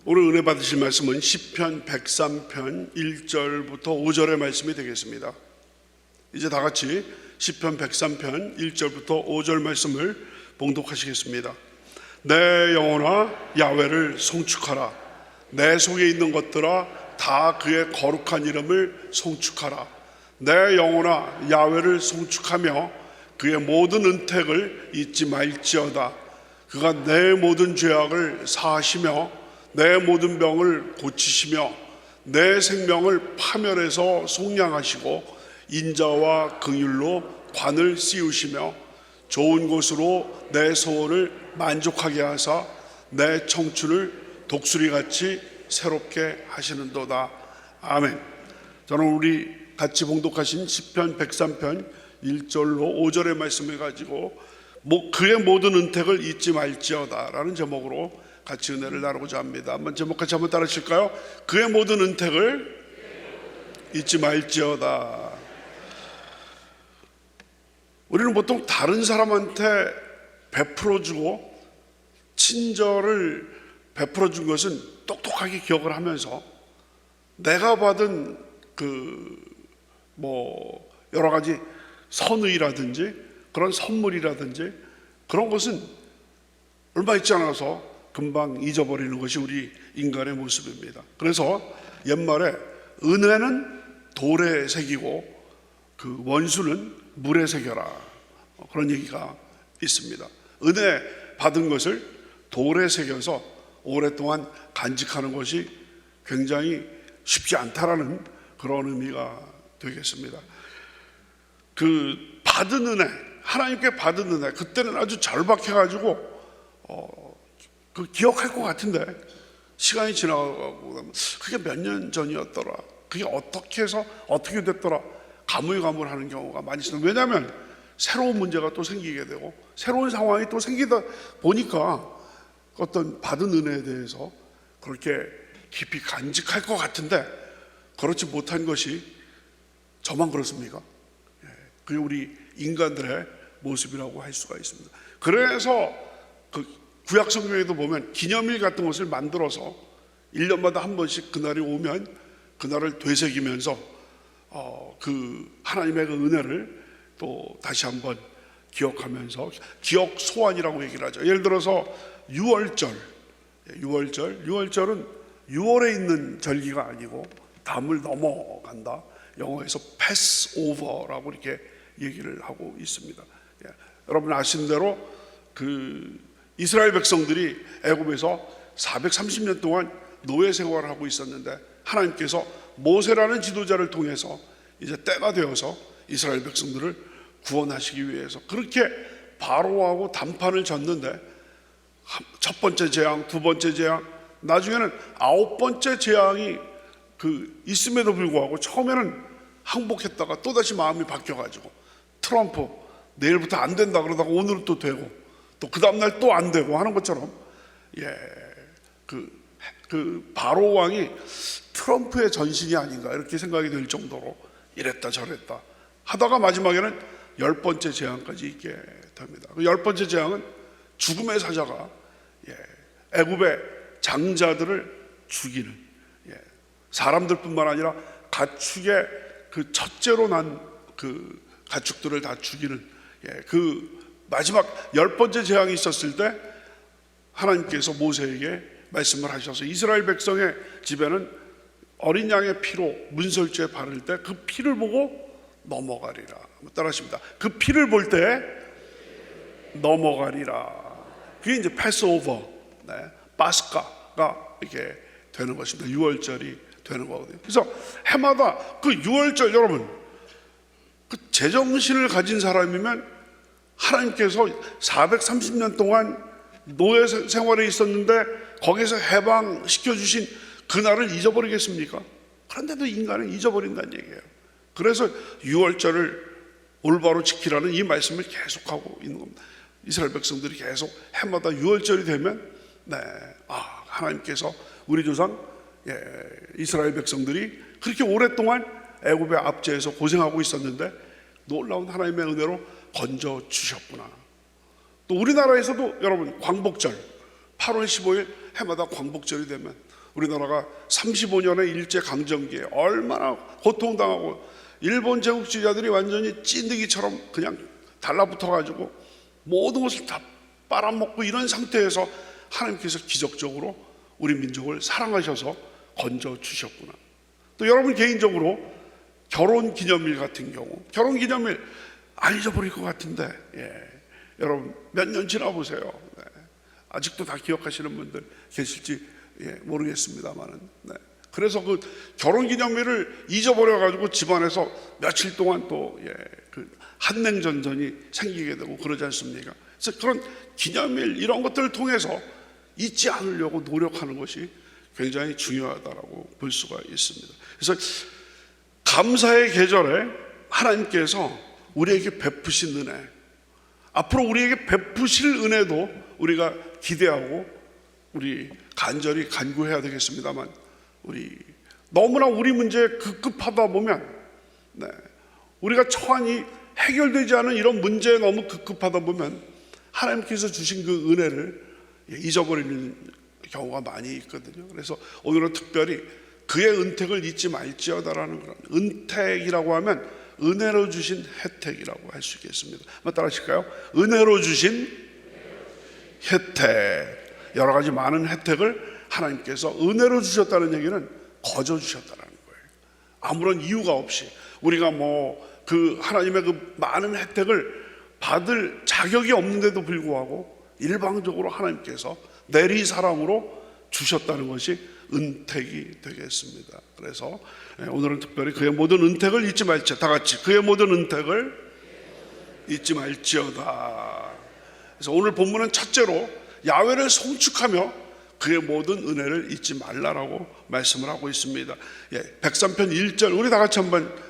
오늘 은혜 받으실 말씀은 시편 103편 1절부터 5절의 말씀이 되겠습니다. 이제 다 같이 시편 103편 1절부터 5절 말씀을 봉독하시겠습니다. 내 영혼아 야훼를 송축하라. 내 속에 있는 것들아 다 그의 거룩한 이름을 송축하라. 내 영혼아 야훼를 송축하며 그의 모든 은택을 잊지 말지어다. 그가 내 모든 죄악을 사하시며 내 모든 병을 고치시며 내 생명을 파멸해서 속량하시고 인자와 긍휼로 관을 씌우시며 좋은 곳으로 내 소원을 만족하게 하사 내 청춘을 독수리같이 새롭게 하시는도다. 아멘. 저는 우리 같이 봉독하신 시편 103편 1절로 5절의 말씀을 가지고 그의 모든 은택을 잊지 말지어다 라는 제목으로 같이 은혜를 나누고자 합니다. 한번 제목 같이 한번 따라 하실까요? 그의 모든 은택을 잊지 말지어다. 우리는 보통 다른 사람한테 베풀어주고 친절을 베풀어준 것은 똑똑하게 기억을 하면서 내가 받은 여러 가지 선의라든지 그런 선물이라든지 그런 것은 얼마 있지 않아서 금방 잊어버리는 것이 우리 인간의 모습입니다. 그래서 옛말에 은혜는 돌에 새기고 그 원수는 물에 새겨라, 그런 얘기가 있습니다. 은혜 받은 것을 돌에 새겨서 오랫동안 간직하는 것이 굉장히 쉽지 않다라는 그런 의미가 되겠습니다. 그 받은 은혜, 하나님께 받은 은혜, 그때는 아주 절박해가지고 기억할 것 같은데 시간이 지나가고 나면 그게 몇 년 전이었더라, 그게 어떻게 해서 어떻게 됐더라, 가물가물하는 경우가 많이 있습니다. 왜냐하면 새로운 문제가 또 생기게 되고 새로운 상황이 또 생기다 보니까 어떤 받은 은혜에 대해서 그렇게 깊이 간직할 것 같은데 그렇지 못한 것이 저만 그렇습니까? 그게 우리 인간들의 모습이라고 할 수가 있습니다. 그래서 구약 성경에도 보면 기념일 같은 것을 만들어서 1년마다 한 번씩 그날이 오면 그날을 되새기면서 하나님의 그 은혜를 또 다시 한번 기억하면서 기억 소환이라고 얘기를 하죠. 예를 들어서 6월절은 6월에 있는 절기가 아니고 담을 넘어간다. 영어에서 패스오버라고 이렇게 얘기를 하고 있습니다. 여러분 아시는 대로 이스라엘 백성들이 애굽에서 430년 동안 노예 생활을 하고 있었는데 하나님께서 모세라는 지도자를 통해서 이제 때가 되어서 이스라엘 백성들을 구원하시기 위해서 그렇게 바로하고 담판을 졌는데 첫 번째 재앙, 두 번째 재앙, 나중에는 9번째 재앙이 있음에도 불구하고 처음에는 항복했다가 또다시 마음이 바뀌어가지고 트럼프 내일부터 안 된다 그러다가 오늘은 또 되고 또 그 다음날 또 안 되고 하는 것처럼 바로 왕이 트럼프의 전신이 아닌가 이렇게 생각이 들 정도로 이랬다 저랬다 하다가 마지막에는 10번째 재앙까지 있게 됩니다. 그 10번째 재앙은 죽음의 사자가 애굽의 장자들을 죽이는, 사람들뿐만 아니라 가축의 그 첫째로 난 가축들을 다 죽이는 마지막 10번째 재앙이 있었을 때 하나님께서 모세에게 말씀을 하셔서 이스라엘 백성의 집에는 어린 양의 피로 문설주에 바를 때 그 피를 보고 넘어가리라. 따라하십니다. 그 피를 볼 때 넘어가리라. 그게 이제 패스오버, 파스카가 이렇게 되는 것입니다. 6월절이 되는 거거든요. 그래서 해마다 6월절, 여러분 제정신을 가진 사람이면 하나님께서 430년 동안 노예 생활에 있었는데 거기서 해방시켜 주신 그날을 잊어버리겠습니까? 그런데도 인간은 잊어버린다는 얘기예요. 그래서 6월절을 올바로 지키라는 이 말씀을 계속하고 있는 겁니다. 이스라엘 백성들이 계속 해마다 6월절이 되면 하나님께서 우리 조상 이스라엘 백성들이 그렇게 오랫동안 애굽의 압제에서 고생하고 있었는데 놀라운 하나님의 은혜로 건져 주셨구나. 또 우리나라에서도 여러분 광복절 8월 15일 해마다 광복절이 되면 우리나라가 35년의 일제강점기에 얼마나 고통당하고 일본 제국주의자들이 완전히 찐득이처럼 그냥 달라붙어가지고 모든 것을 다 빨아먹고 이런 상태에서 하나님께서 기적적으로 우리 민족을 사랑하셔서 건져주셨구나. 또 여러분 개인적으로 결혼기념일 같은 경우, 결혼기념일 안 잊어버릴 것 같은데, 여러분 몇 년 지나보세요. 아직도 다 기억하시는 분들 계실지 모르겠습니다만은, 그래서 그 결혼기념일을 잊어버려가지고 집안에서 며칠 동안 또 그 한냉전전이 생기게 되고 그러지 않습니까? 그래서 그런 기념일 이런 것들을 통해서 잊지 않으려고 노력하는 것이 굉장히 중요하다라고 볼 수가 있습니다. 그래서 감사의 계절에 하나님께서 우리에게 베푸신 은혜, 앞으로 우리에게 베푸실 은혜도 우리가 기대하고 우리 간절히 간구해야 되겠습니다만, 너무나 우리 문제에 급급하다 보면, 우리가 처한 이 해결되지 않은 이런 문제에 너무 급급하다 보면 하나님께서 주신 그 은혜를 잊어버리는 경우가 많이 있거든요. 그래서 오늘은 특별히 그의 은택을 잊지 말지어다라는 그런, 은택이라고 하면 은혜로 주신 혜택이라고 할 수 있겠습니다. 한번 따라 하실까요? 은혜로 주신 혜택. 여러 가지 많은 혜택을 하나님께서 은혜로 주셨다는 얘기는 거저 주셨다는 거예요. 아무런 이유가 없이 우리가 그 하나님의 그 많은 혜택을 받을 자격이 없는데도 불구하고 일방적으로 하나님께서 내리사랑으로 주셨다는 것이 은택이 되겠습니다. 그래서 오늘은 특별히 그의 모든 은택을 잊지 말지어다. 다 같이 그의 모든 은택을 잊지 말지어다. 그래서 오늘 본문은 첫째로 야훼를 송축하며 그의 모든 은혜를 잊지 말라라고 말씀을 하고 있습니다. 103편 1절 우리 다 같이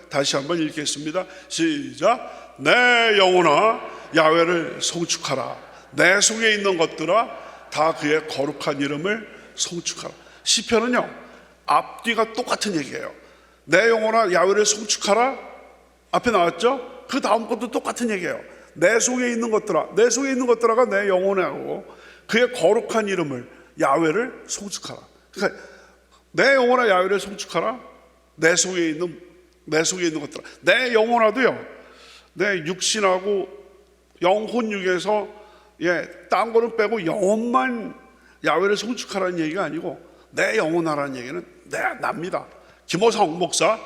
다시 한번 읽겠습니다. 시작. 내 영혼아 야훼를 송축하라. 내 속에 있는 것들아 다 그의 거룩한 이름을 송축하라. 시편은요 앞뒤가 똑같은 얘기예요. 내 영혼아 야훼를 송축하라 앞에 나왔죠? 그 다음 것도 똑같은 얘기예요. 내 속에 있는 것들아, 내 속에 있는 것들아가 내 영혼하고 그의 거룩한 이름을 야훼를 송축하라. 그러니까 내 영혼아 야훼를 송축하라. 내 속에 있는 것들아, 내 영혼아도요 내 육신하고 영혼육에서 딴 거는 빼고 영혼만 야훼를 송축하라는 얘기가 아니고 내 영혼하라는 얘기는 납니다. 김호성 목사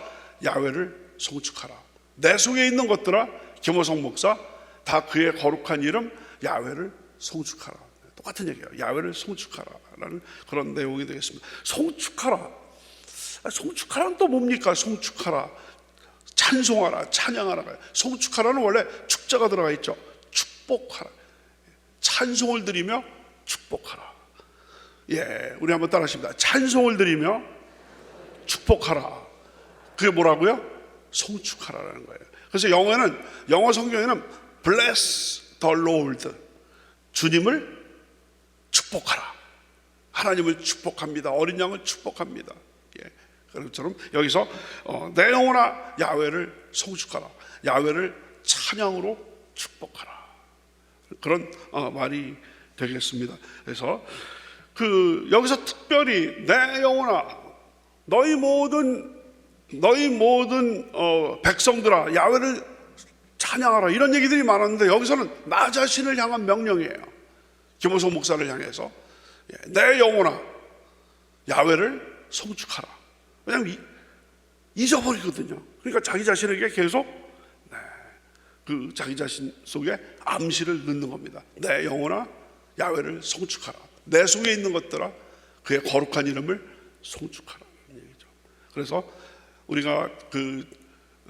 야훼를 송축하라. 내 속에 있는 것들아 김호성 목사 다 그의 거룩한 이름 야훼를 송축하라. 똑같은 얘기예요. 야훼를 송축하라라는 그런 내용이 되겠습니다. 송축하라. 송축하라는 또 뭡니까? 송축하라, 찬송하라, 찬양하라. 송축하라는 원래 축자가 들어가 있죠. 축복하라, 찬송을 드리며 축복하라. 우리 한번 따라하십니다. 찬송을 드리며 축복하라. 그게 뭐라고요? 송축하라는 거예요. 그래서 영어 성경에는 Bless the Lord, 주님을 축복하라. 하나님을 축복합니다. 어린 양을 축복합니다. 그것처럼 여기서 내 영혼아 야훼를 송축하라. 야훼를 찬양으로 축복하라. 그런 말이 되겠습니다. 그래서 여기서 특별히 내 영혼아 너희 모든 백성들아 야훼를 찬양하라 이런 얘기들이 많았는데 여기서는 나 자신을 향한 명령이에요. 김호성 목사를 향해서 내 영혼아 야훼를 송축하라. 왜냐하면 잊어버리거든요. 그러니까 자기 자신에게 계속 그 자기 자신 속에 암시를 넣는 겁니다. 내 영혼아 야훼를 송축하라. 내 속에 있는 것들아 그의 거룩한 이름을 송축하라는 얘기죠. 그래서 우리가 그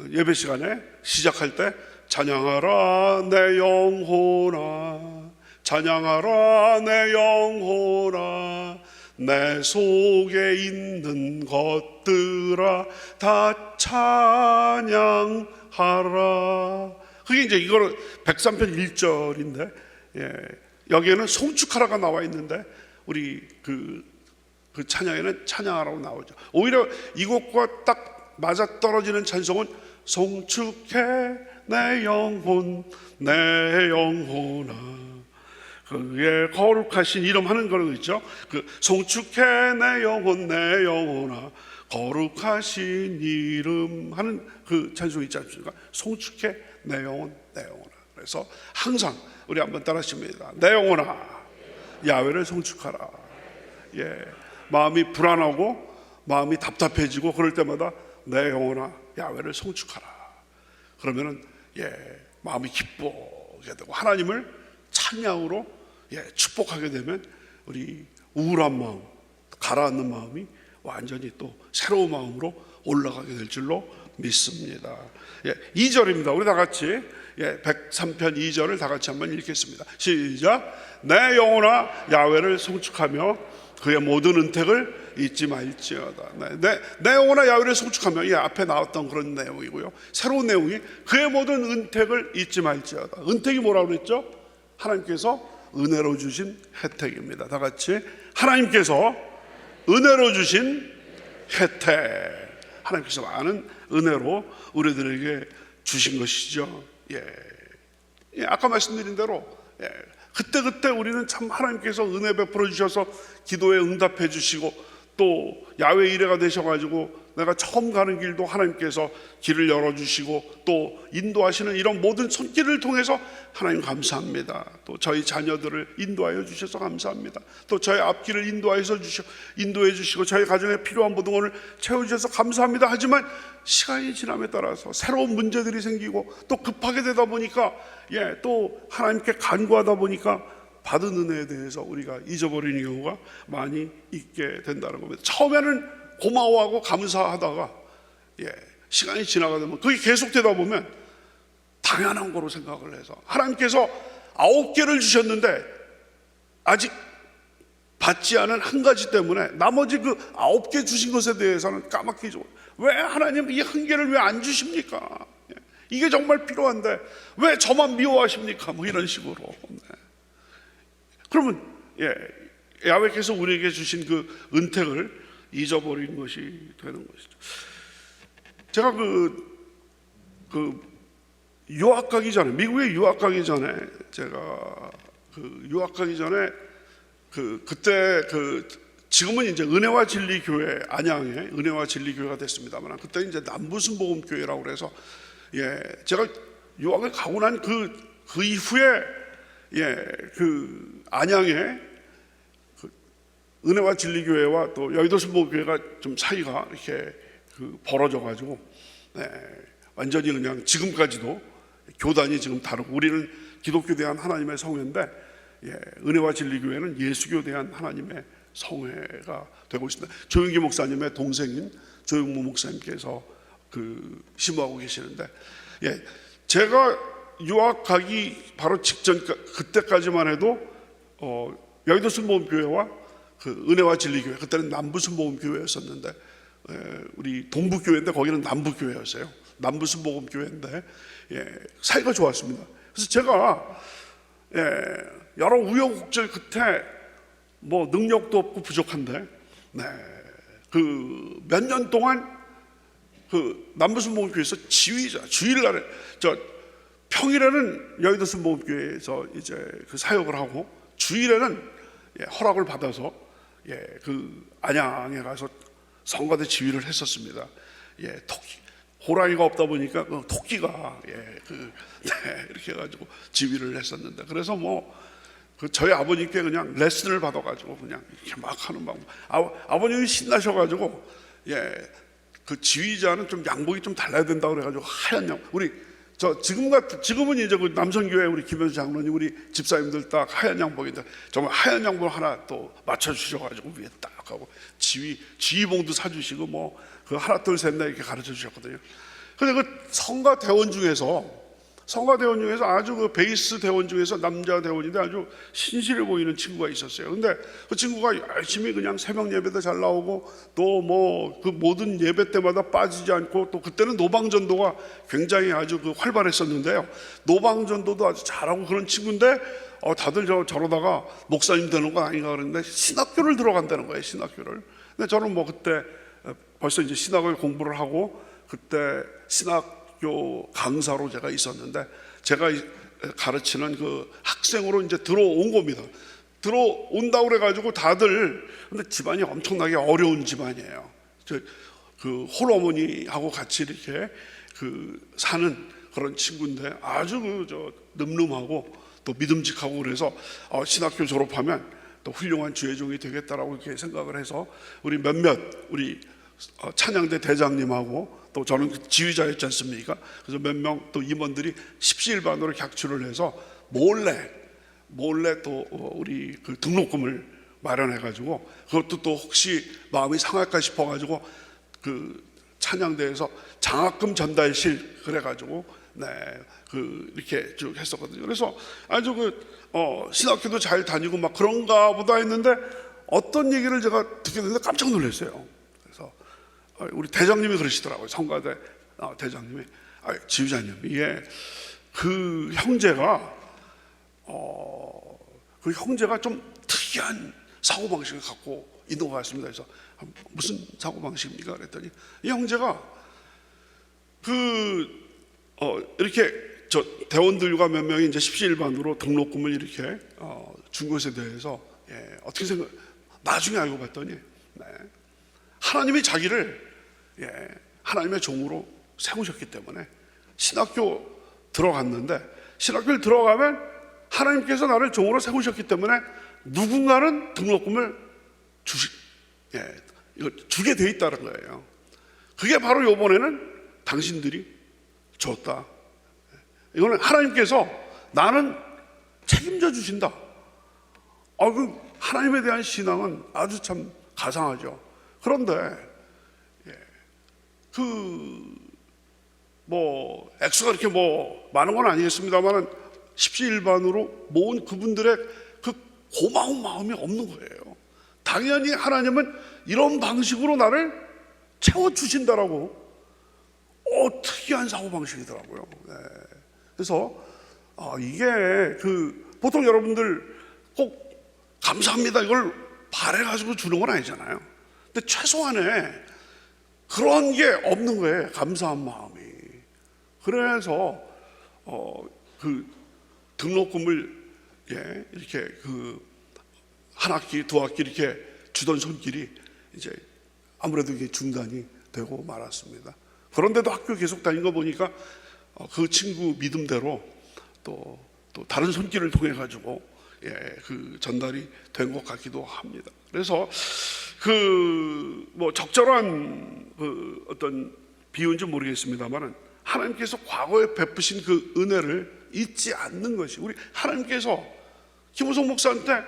예배 시간에 시작할 때 찬양하라 내 영혼아, 찬양하라 내 영혼아, 내 속에 있는 것들아 다 찬양하라. 그게 이제 이거는 103편 1절인데 여기에는 송축하라가 나와 있는데 우리 그 찬양에는 찬양하라고 나오죠. 오히려 이곡과 딱 맞아떨어지는 찬송은 송축해 내 영혼 내 영혼아. 그의 거룩하신 이름 하는 거 있죠. 그 송축해 내 영혼아 거룩하신 이름 하는 그 찬송 있지 않습니까? 송축해 내 영혼아. 그래서 항상 우리 한번 따라하십니다. 내 영혼아 야훼를 송축하라. 마음이 불안하고 마음이 답답해지고 그럴 때마다 내 영혼아 야훼를 송축하라. 그러면은 마음이 기쁘게 되고 하나님을 찬양으로 축복하게 되면 우리 우울한 마음, 가라앉는 마음이 완전히 또 새로운 마음으로 올라가게 될 줄로 믿습니다. 2절입니다. 우리 다 같이 103편 2절을 다 같이 한번 읽겠습니다. 시작. 내 영혼아 야훼를 송축하며 그의 모든 은택을 잊지 말지어다. 내 영혼아 야훼를 송축하며 앞에 나왔던 그런 내용이고요. 새로운 내용이 그의 모든 은택을 잊지 말지어다. 은택이 뭐라고 그랬죠? 하나님께서 은혜로 주신 혜택입니다. 다 같이 하나님께서 은혜로 주신 혜택. 하나님께서 많은 은혜로 우리들에게 주신 것이죠. 아까 말씀드린 대로 그때 우리는 참 하나님께서 은혜 베풀어 주셔서 기도에 응답해 주시고 또 야훼 이레가 되셔가지고 내가 처음 가는 길도 하나님께서 길을 열어주시고 또 인도하시는 이런 모든 손길을 통해서 하나님 감사합니다. 또 저희 자녀들을 인도하여 주셔서 감사합니다. 또 저희 앞길을 인도해 주시고 저희 가정에 필요한 모든 것을 채워주셔서 감사합니다. 하지만 시간이 지남에 따라서 새로운 문제들이 생기고 또 급하게 되다 보니까 또 하나님께 간구하다 보니까 받은 은혜에 대해서 우리가 잊어버리는 경우가 많이 있게 된다는 겁니다. 처음에는 고마워하고 감사하다가 시간이 지나가다 보면 그게 계속되다 보면 당연한 거로 생각을 해서 하나님께서 9개를 주셨는데 아직 받지 않은 한 가지 때문에 나머지 그 9개 주신 것에 대해서는 까맣게 잊어. 왜 하나님 이 한 개를 왜 안 주십니까? 이게 정말 필요한데 왜 저만 미워하십니까? 뭐 이런 식으로. 그러면 야훼께서 우리에게 주신 그 은택을 잊어버린 것이 되는 것이죠. 제가 유학 가기 전에, 미국에 유학 가기 전에 제가 유학 가기 전에 그때 지금은 이제 은혜와 진리 교회 안양에 은혜와 진리 교회가 됐습니다만 그때 이제 남부순복음 교회라고 그래서 제가 유학을 가고 난 그 이후에 안양에 은혜와 진리교회와 또 여의도 순복음교회가 좀 사이가 이렇게 벌어져가지고 완전히 그냥 지금까지도 교단이 지금 다르고 우리는 기독교 대한 하나님의 성회인데 은혜와 진리교회는 예수교 대한 하나님의 성회가 되고 있습니다. 조윤기 목사님의 동생인 조윤무 목사님께서 심호하고 계시는데 제가 유학 가기 바로 직전 그때까지만 해도 여의도 순복음교회와 은혜와 진리교회 그때는 남부순복음교회였었는데 우리 동부교회인데 거기는 남부교회였어요. 남부순복음교회인데 사이가 좋았습니다. 그래서 제가 여러 우여곡절 끝에 뭐 능력도 없고 부족한데 몇 년 동안 남부순복음교회에서 주일날에 평일에는 여의도 순복음교회에서 이제 사역을 하고 주일에는 허락을 받아서 안양에 가서 성가대 지휘를 했었습니다. 호랑이가 없다 보니까 토끼가 이렇게 해가지고 지휘를 했었는데 그래서 저희 아버님께 그냥 레슨을 받아가지고 그냥 이렇게 막 하는 방법. 아버님이 신나셔가지고 그 지휘자는 좀 양복이 좀 달라야 된다고 그래가지고 하얀 양복. 지금은 이제 그 남성교회 우리 김현수 장로님 우리 집사님들 딱 하얀 양복인데 정말 하얀 양복 하나 또 맞춰주셔가지고 위에 딱 하고 지휘봉도 사주시고 그 하나 둘 셋 넷 이렇게 가르쳐 주셨거든요. 근데 그 성가 대원 중에서 아주 그 베이스 대원 중에서 남자 대원인데 아주 신실해 보이는 친구가 있었어요. 근데 그 친구가 열심히 그냥 새벽 예배도 잘 나오고 또 그 모든 예배 때마다 빠지지 않고 또 그때는 노방전도가 굉장히 아주 활발했었는데요. 노방전도도 아주 잘하고 그런 친구인데 다들 저러다가 목사님 되는 건 아닌가 그랬는데 신학교를 들어간다는 거예요. 신학교를. 근데 저는 그때 벌써 이제 신학을 공부를 하고 그때 신학교 강사로 제가 있었는데 제가 가르치는 그 학생으로 이제 들어온 겁니다. 들어온다고 그래가지고 다들, 근데 집안이 엄청나게 어려운 집안이에요. 그 홀어머니하고 같이 이렇게 사는 그런 친구인데 아주 늠름하고 또 믿음직하고, 그래서 신학교 졸업하면 또 훌륭한 주의종이 되겠다라고 이렇게 생각을 해서 우리 우리 찬양대 대장님하고 또 저는 지휘자였지 않습니까? 그래서 몇 명 또 임원들이 십시일반으로 객추를 해서 몰래 또 우리 그 등록금을 마련해가지고, 그것도 또 혹시 마음이 상할까 싶어가지고 그 찬양대에서 장학금 전달실 그래가지고 이렇게 쭉 했었거든요. 그래서 아주 신학교도 잘 다니고 막 그런가 보다 했는데, 어떤 얘기를 제가 듣게 됐는데 깜짝 놀랐어요. 그래서 우리 대장님이 그러시더라고요. 성가대 대장님이, 지휘자님, 이게 그 형제가 좀 특이한 사고방식을 갖고 있는 것 같습니다. 그래서 무슨 사고방식입니까? 그랬더니 이 형제가 이렇게 대원들과 몇 명이 이제 십시일반으로 등록금을 이렇게 준 것에 대해서 어떻게 나중에 알고 봤더니 하나님이 자기를 하나님의 종으로 세우셨기 때문에 신학교 들어갔는데, 신학교를 들어가면 하나님께서 나를 종으로 세우셨기 때문에 누군가는 등록금을 주게 돼 있다는 거예요. 그게 바로 이번에는 당신들이 줬다. 이거는 하나님께서 나는 책임져 주신다. 하나님에 대한 신앙은 아주 참 가상하죠. 그런데 액수가 이렇게 많은 건 아니겠습니다만 십시일반으로 모은 그분들의 그 고마운 마음이 없는 거예요. 당연히 하나님은 이런 방식으로 나를 채워주신다라고. 특이한 사고방식이더라고요. 그래서 이게 보통 여러분들 꼭 감사합니다 이걸 바래가지고 주는 건 아니잖아요. 근데 최소한에 그런 게 없는 거예요. 감사한 마음이. 그래서 등록금을 이렇게 한 학기, 두 학기 이렇게 주던 손길이 이제 아무래도 이게 중단이 되고 말았습니다. 그런데도 학교 계속 다닌 거 보니까 그 친구 믿음대로 또 다른 손길을 통해 가지고 전달이 된 것 같기도 합니다. 그래서 적절한 어떤 비유인지 모르겠습니다만은 하나님께서 과거에 베푸신 그 은혜를 잊지 않는 것이, 우리 하나님께서 김우성 목사한테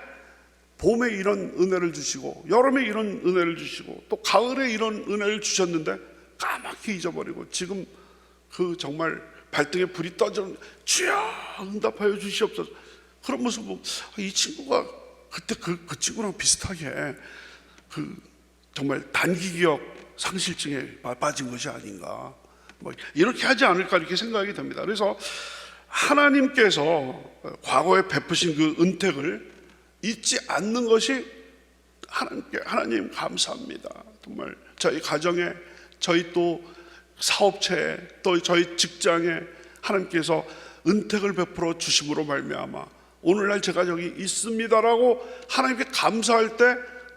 봄에 이런 은혜를 주시고 여름에 이런 은혜를 주시고 또 가을에 이런 은혜를 주셨는데 까맣게 잊어버리고 지금 정말 발등에 불이 떠져 주여 응답하여 주시옵소서, 그런 모습 보고 이 친구가 그때 그 친구랑 비슷하게 정말 단기 기억 상실증에 빠진 것이 아닌가, 이렇게 하지 않을까 이렇게 생각이 됩니다. 그래서 하나님께서 과거에 베푸신 그 은택을 잊지 않는 것이 하나님 감사합니다. 정말 저희 가정에, 저희 또 사업체에, 또 저희 직장에 하나님께서 은택을 베풀어 주심으로 말미암아 오늘날 제가 여기 있습니다라고 하나님께 감사할 때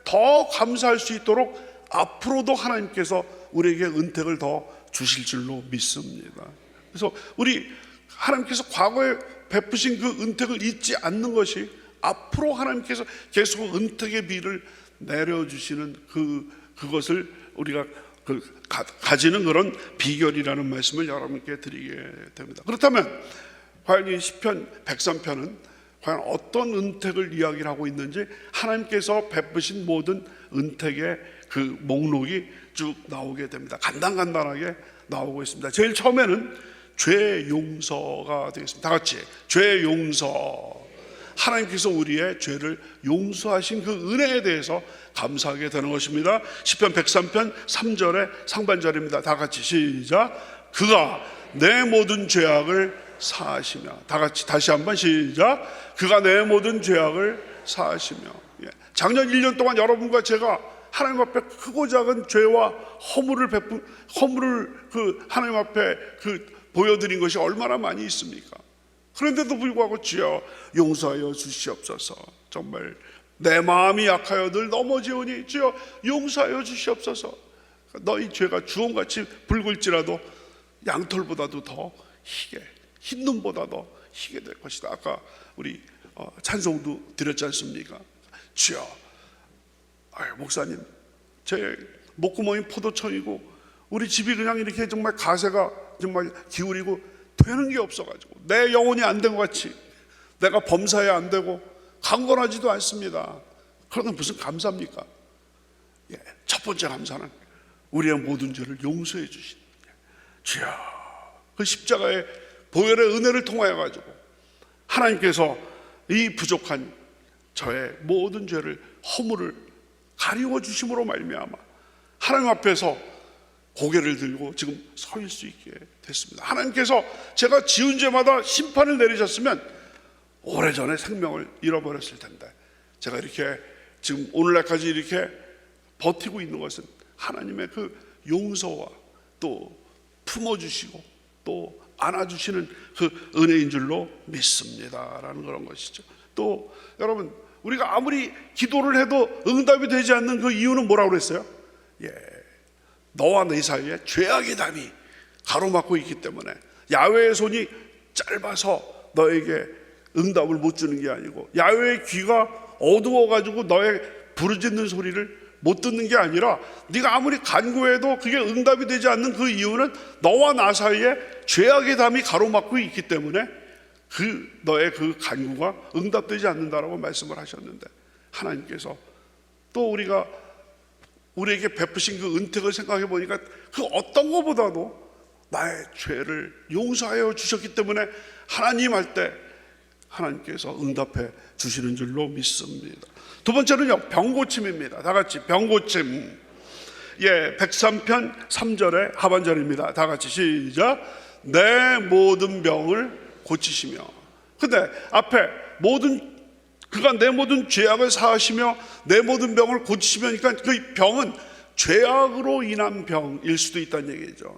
더 감사할 수 있도록 앞으로도 하나님께서 우리에게 은택을 더 주실 줄로 믿습니다. 그래서 우리 하나님께서 과거에 베푸신 그 은택을 잊지 않는 것이 앞으로 하나님께서 계속 은택의 비를 내려주시는 그것을 우리가 가지는 그런 비결이라는 말씀을 여러분께 드리게 됩니다. 그렇다면 과연 이 시편 103편은 과연 어떤 은택을 이야기를 하고 있는지, 하나님께서 베푸신 모든 은택의 그 목록이 쭉 나오게 됩니다. 간단하게 나오고 있습니다. 제일 처음에는 죄 용서가 되겠습니다. 다 같이 죄 용서. 하나님께서 우리의 죄를 용서하신 그 은혜에 대해서 감사하게 되는 것입니다. 시편 103편 3절의 상반절입니다. 다 같이 시작. 그가 내 모든 죄악을 사하시며. 다 같이 다시 한번 시작. 그가 내 모든 죄악을 사하시며. 작년 1년 동안 여러분과 제가 하나님 앞에 크고 작은 죄와 허물을 하나님 앞에 보여드린 것이 얼마나 많이 있습니까? 그런데도 불구하고 주여 용서하여 주시옵소서. 정말 내 마음이 약하여 늘 넘어지오니 주여 용서하여 주시옵소서. 너희 죄가 주홍같이 붉을지라도 양털보다도 더 희게, 흰 눈보다 더 희게 될 것이다. 아까 우리 찬송도 드렸지 않습니까? 주여, 목사님, 제 목구멍이 포도청이고 우리 집이 그냥 이렇게 정말 가세가 정말 기울이고 되는 게 없어가지고 내 영혼이 안 된 것 같이 내가 범사에 안 되고 강건하지도 않습니다. 그러나 무슨 감사입니까? 첫 번째 감사는 우리의 모든 죄를 용서해 주신 주여, 그 십자가의 보혈의 은혜를 통하여 가지고 하나님께서 이 부족한 저의 모든 죄를, 허물을 가리워 주심으로 말미암아 하나님 앞에서 고개를 들고 지금 서 있을 수 있게 됐습니다. 하나님께서 제가 지은 죄마다 심판을 내리셨으면 오래전에 생명을 잃어버렸을 텐데 제가 이렇게 지금 오늘날까지 이렇게 버티고 있는 것은 하나님의 그 용서와 또 품어주시고 또 안아주시는 그 은혜인 줄로 믿습니다라는 그런 것이죠. 또 여러분, 우리가 아무리 기도를 해도 응답이 되지 않는 그 이유는 뭐라고 그랬어요? 너와 내 사이에 죄악의 담이 가로막고 있기 때문에 야훼의 손이 짧아서 너에게 응답을 못 주는 게 아니고 야훼의 귀가 어두워가지고 너의 부르짖는 소리를 못 듣는 게 아니라 네가 아무리 간구해도 그게 응답이 되지 않는 그 이유는 너와 나 사이에 죄악의 담이 가로막고 있기 때문에 그 너의 그 간구가 응답되지 않는다라고 말씀을 하셨는데, 하나님께서 또 우리에게 베푸신 그 은택을 생각해 보니까 그 어떤 것보다도 나의 죄를 용서하여 주셨기 때문에 하나님 할 때 하나님께서 응답해 주시는 줄로 믿습니다. 두 번째는요, 병고침입니다. 다 같이 병고침. 103편 3절의 하반절입니다. 다 같이 시작. 내 모든 병을 고치시며. 근데 앞에 그가 내 모든 죄악을 사하시며 내 모든 병을 고치시면니까 그 병은 죄악으로 인한 병일 수도 있다는 얘기죠.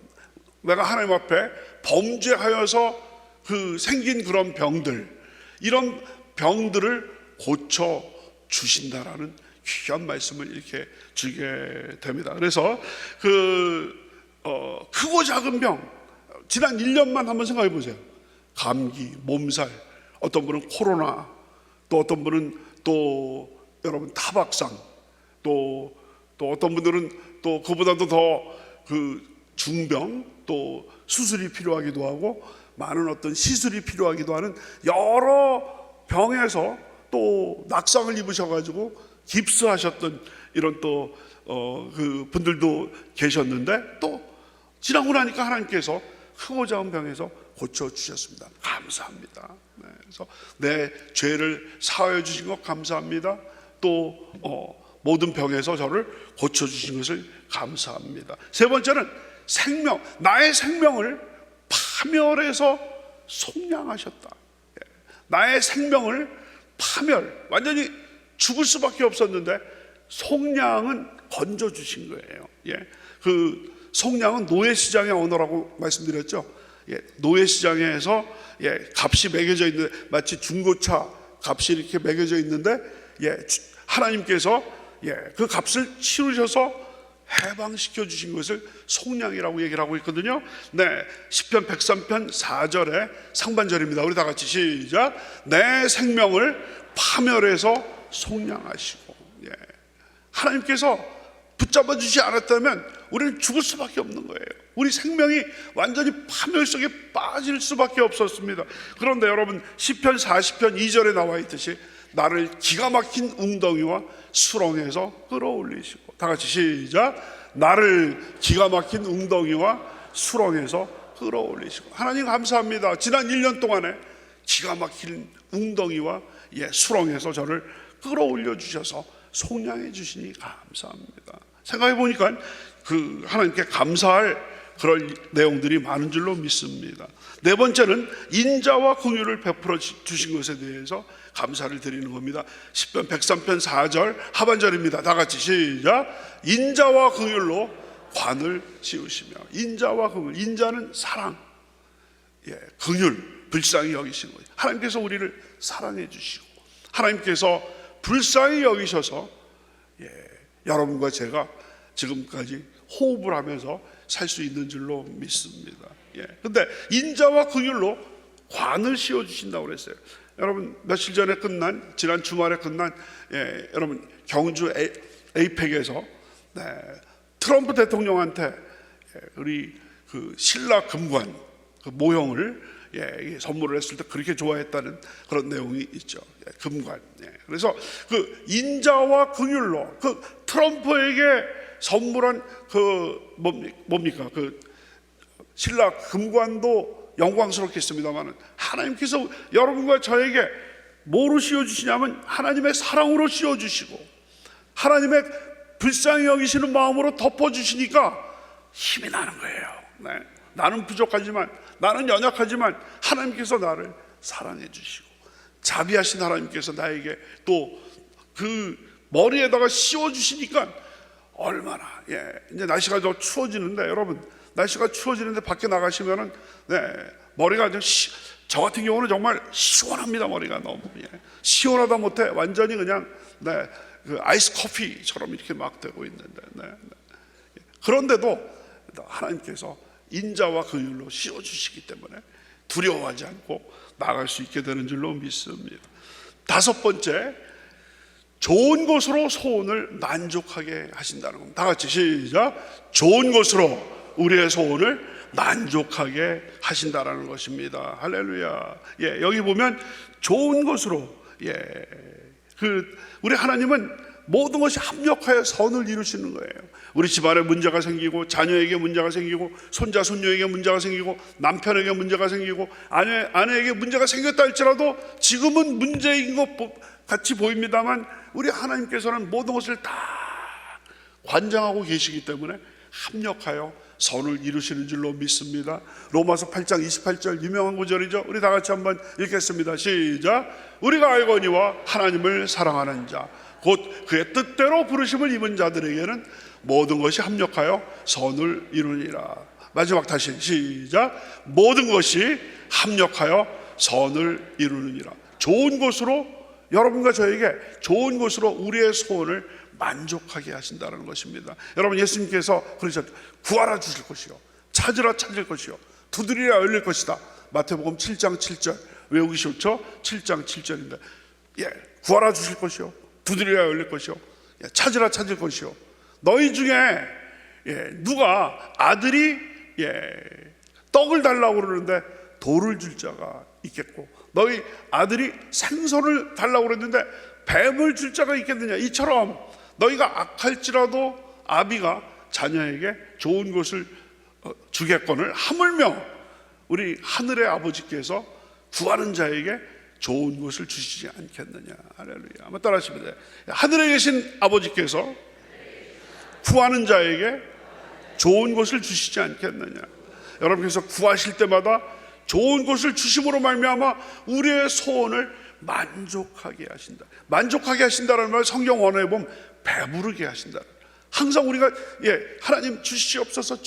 내가 하나님 앞에 범죄하여서 그 생긴 그런 병들, 이런 병들을 고쳐 주신다라는 귀한 말씀을 이렇게 주게 됩니다. 그래서 크고 작은 병, 지난 1년만 한번 생각해 보세요. 감기, 몸살, 어떤 분은 코로나, 또 어떤 분은 또 여러분 타박상, 또 어떤 분들은 또 그보다도 더 그 중병, 또 수술이 필요하기도 하고 많은 어떤 시술이 필요하기도 하는 여러 병에서 또 낙상을 입으셔가지고 깁스하셨던 이런 또 그 분들도 계셨는데 또 지나고 나니까 하나님께서 크고 작은 병에서 고쳐주셨습니다. 감사합니다. 그래서 내 죄를 사하여 주신 것 감사합니다. 또 모든 병에서 저를 고쳐주신 것을 감사합니다. 세 번째는 생명, 나의 생명을 파멸해서 속량하셨다. 나의 생명을 완전히 죽을 수밖에 없었는데 속량은 건져주신 거예요. 그 속량은 노예시장의 언어라고 말씀드렸죠. 노예시장에서 값이 매겨져 있는데, 마치 중고차 값이 이렇게 매겨져 있는데 하나님께서 그 값을 치르셔서 해방시켜 주신 것을 속량이라고 얘기를 하고 있거든요. 시편 103편 4절의 상반절입니다. 우리 다 같이 시작. 내 생명을 파멸해서 속량하시고. 하나님께서 붙잡아 주지 않았다면 우리는 죽을 수밖에 없는 거예요. 우리 생명이 완전히 파멸 속에 빠질 수밖에 없었습니다. 그런데 여러분, 시편 40편 2절에 나와 있듯이 나를 기가 막힌 웅덩이와 수렁에서 끌어올리시고. 다 같이 시작. 나를 기가 막힌 웅덩이와 수렁에서 끌어올리시고. 하나님 감사합니다. 지난 1년 동안에 기가 막힌 웅덩이와 수렁에서 저를 끌어올려 주셔서 속량해 주시니 감사합니다. 생각해 보니까 그 하나님께 감사할 그럴 내용들이 많은 줄로 믿습니다. 네 번째는 인자와 긍휼을 베풀어 주신 것에 대해서 감사를 드리는 겁니다. 시편 103편 4절 하반절입니다. 다 같이 시작. 인자와 긍휼로 관을 씌우시며. 인자와 긍휼, 인자는 사랑, 긍휼, 불쌍히 여기시는 거예요. 하나님께서 우리를 사랑해 주시고 하나님께서 불쌍히 여기셔서 여러분과 제가 지금까지 호흡을 하면서 살 수 있는 줄로 믿습니다. 근데 인자와 긍휼로 관을 씌워주신다고 그랬어요. 여러분 며칠 전에 끝난 지난 주말에 끝난 여러분 경주 에이펙에서 트럼프 대통령한테 우리 그 신라 금관 그 모형을 선물을 했을 때 그렇게 좋아했다는 그런 내용이 있죠. 금관. 그래서 그 인자와 긍휼로 그 트럼프에게 선물한 그 뭡니까 그 신라 금관도 영광스럽겠습니다만 하나님께서 여러분과 저에게 뭐로 씌워주시냐면 하나님의 사랑으로 씌워주시고 하나님의 불쌍히 여기시는 마음으로 덮어주시니까 힘이 나는 거예요. 나는 부족하지만 나는 연약하지만 하나님께서 나를 사랑해 주시고 자비하신 하나님께서 나에게 또 그 머리에다가 씌워 주시니까 얼마나 이제 날씨가 더 추워지는데 여러분 날씨가 추워지는데 밖에 나가시면은 머리가 좀 저 같은 경우는 정말 시원합니다. 머리가 너무 시원하다 못해 완전히 그냥 그 아이스 커피처럼 이렇게 막 되고 있는데 그런데도 하나님께서 인자와 긍휼로 씌워주시기 때문에 두려워하지 않고 나아갈 수 있게 되는 줄로 믿습니다. 다섯 번째, 좋은 것으로 소원을 만족하게 하신다는 겁니다. 다 같이 시작. 좋은 것으로 우리의 소원을 만족하게 하신다라는 것입니다. 할렐루야. 여기 보면 좋은 것으로 우리 하나님은 모든 것이 합력하여 선을 이루시는 거예요. 우리 집안에 문제가 생기고 자녀에게 문제가 생기고 손자 손녀에게 문제가 생기고 남편에게 문제가 생기고 아내에게 문제가 생겼다 할지라도 지금은 문제인 것 같이 보입니다만 우리 하나님께서는 모든 것을 다 관장하고 계시기 때문에 합력하여 선을 이루시는 줄로 믿습니다. 로마서 8장 28절 유명한 구절이죠. 우리 다 같이 한번 읽겠습니다. 시작. 우리가 알거니와 하나님을 사랑하는 자 곧 그의 뜻대로 부르심을 입은 자들에게는 모든 것이 합력하여 선을 이루니라. 마지막 다시 시작. 모든 것이 합력하여 선을 이루느니라. 좋은 것으로 여러분과 저에게 좋은 것으로 우리의 소원을 만족하게 하신다는 것입니다. 여러분 예수님께서 그러셨죠. 구하라 주실 것이요 찾으라 찾을 것이요 두드리라 열릴 것이다. 마태복음 7장 7절 외우기 좋죠? 7장 7절인데 구하라 주실 것이요 두드리라 열릴 것이요 찾으라 찾을 것이요. 너희 중에 누가 아들이 떡을 달라고 그러는데 돌을 줄 자가 있겠고 너희 아들이 생선을 달라고 그랬는데 뱀을 줄 자가 있겠느냐. 이처럼 너희가 악할지라도 아비가 자녀에게 좋은 것을 주겠거늘 하물며 우리 하늘의 아버지께서 구하는 자에게 좋은 것을 주시지 않겠느냐. 할렐루야. 한번 따라하시면 돼요. 하늘에 계신 아버지께서 구하는 자에게 좋은 것을 주시지 않겠느냐. 여러분께서 구하실 때마다 좋은 것을 주심으로 말미암아 우리의 소원을 만족하게 하신다. 만족하게 하신다는 말 성경 원어에 보면 배부르게 하신다. 항상 우리가 하나님 주시옵소서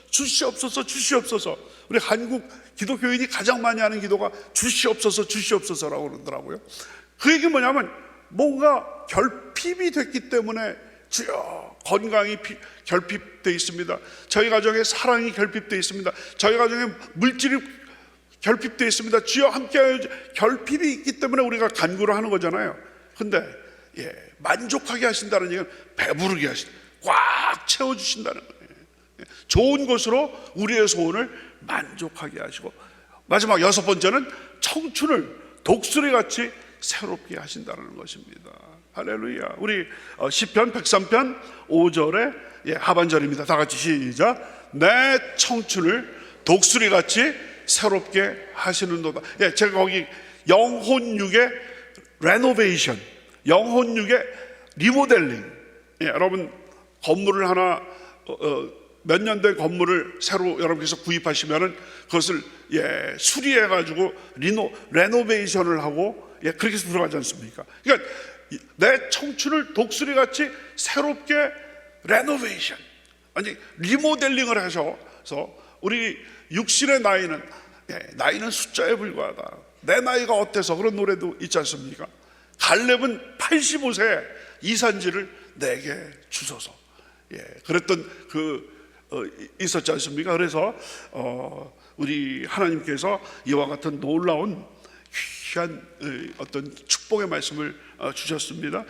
주시옵소서 주시옵소서. 우리 한국 기독교인이 가장 많이 하는 기도가 주시옵소서 주시옵소서라고 그러더라고요. 그 얘기 뭐냐면 뭔가 결핍이 됐기 때문에 주여 건강이 결핍되어 있습니다. 저희 가정에 사랑이 결핍되어 있습니다. 저희 가정에 물질이 결핍되어 있습니다. 주여 함께하여 결핍이 있기 때문에 우리가 간구를 하는 거잖아요. 근데 만족하게 하신다는 얘기는 배부르게 하신다. 꽉 채워주신다는 거예요. 좋은 것으로 우리의 소원을 만족하게 하시고 마지막 여섯 번째는 청춘을 독수리같이 새롭게 하신다는 것입니다. 할렐루야. 우리 시편 103편 5절의 하반절입니다. 다 같이 시작. 내 청춘을 독수리같이 새롭게 하시는도다. 제가 거기 영혼육의 레노베이션, 영혼육의 리모델링. 여러분 건물을 하나 몇 년 된 건물을 새로 여러분께서 구입하시면은 그것을 수리해 가지고 레노베이션을 하고 그렇게 해서 들어가지 않습니까? 그러니까 내 청춘을 독수리같이 새롭게 레노베이션, 아니 리모델링을 하셔서 우리 육신의 나이는 나이는 숫자에 불과하다. 내 나이가 어때서, 그런 노래도 있지 않습니까? 갈렙은 85세 이산지를 내게 주소서. 그랬던 있었지 않습니까? 그래서 우리 하나님께서 이와 같은 놀라운 귀한 어떤 축복의 말씀을 주셨습니다.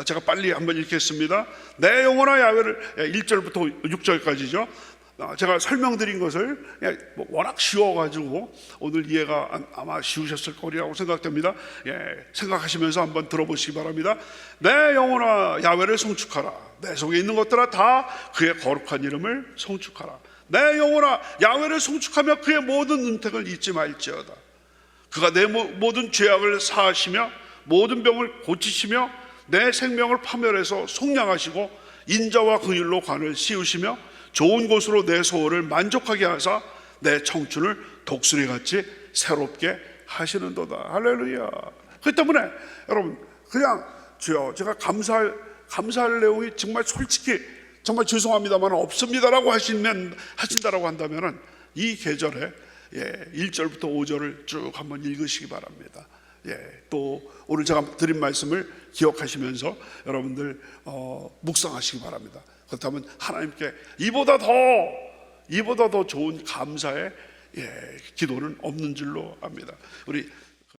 제가 빨리 한번 읽겠습니다. 내 영혼아 야훼를, 1절부터 6절까지죠. 제가 설명드린 것을 워낙 쉬워가지고 오늘 이해가 아마 쉬우셨을 거리라고 생각됩니다. 생각하시면서 한번 들어보시기 바랍니다. 내 영혼아 야훼를 송축하라. 내 속에 있는 것들아 다 그의 거룩한 이름을 송축하라. 내 영혼아 야훼를 송축하며 그의 모든 은택을 잊지 말지어다. 그가 내 모든 죄악을 사하시며 모든 병을 고치시며 내 생명을 파멸해서 속량하시고 인자와 긍휼로 관을 씌우시며 좋은 곳으로 내 소원을 만족하게 하사 내 청춘을 독수리같이 새롭게 하시는도다. 할렐루야. 그렇기 때문에 여러분, 그냥 주여 제가 감사할 내용이 정말 솔직히 정말 죄송합니다만 없습니다라고 하신다라고 한다면은 이 계절에 1절부터 5절을 쭉 한번 읽으시기 바랍니다. 또 오늘 제가 드린 말씀을 기억하시면서 여러분들 묵상하시기 바랍니다. 그렇다면 하나님께 이보다 더 좋은 감사의 기도는 없는 줄로 압니다. 우리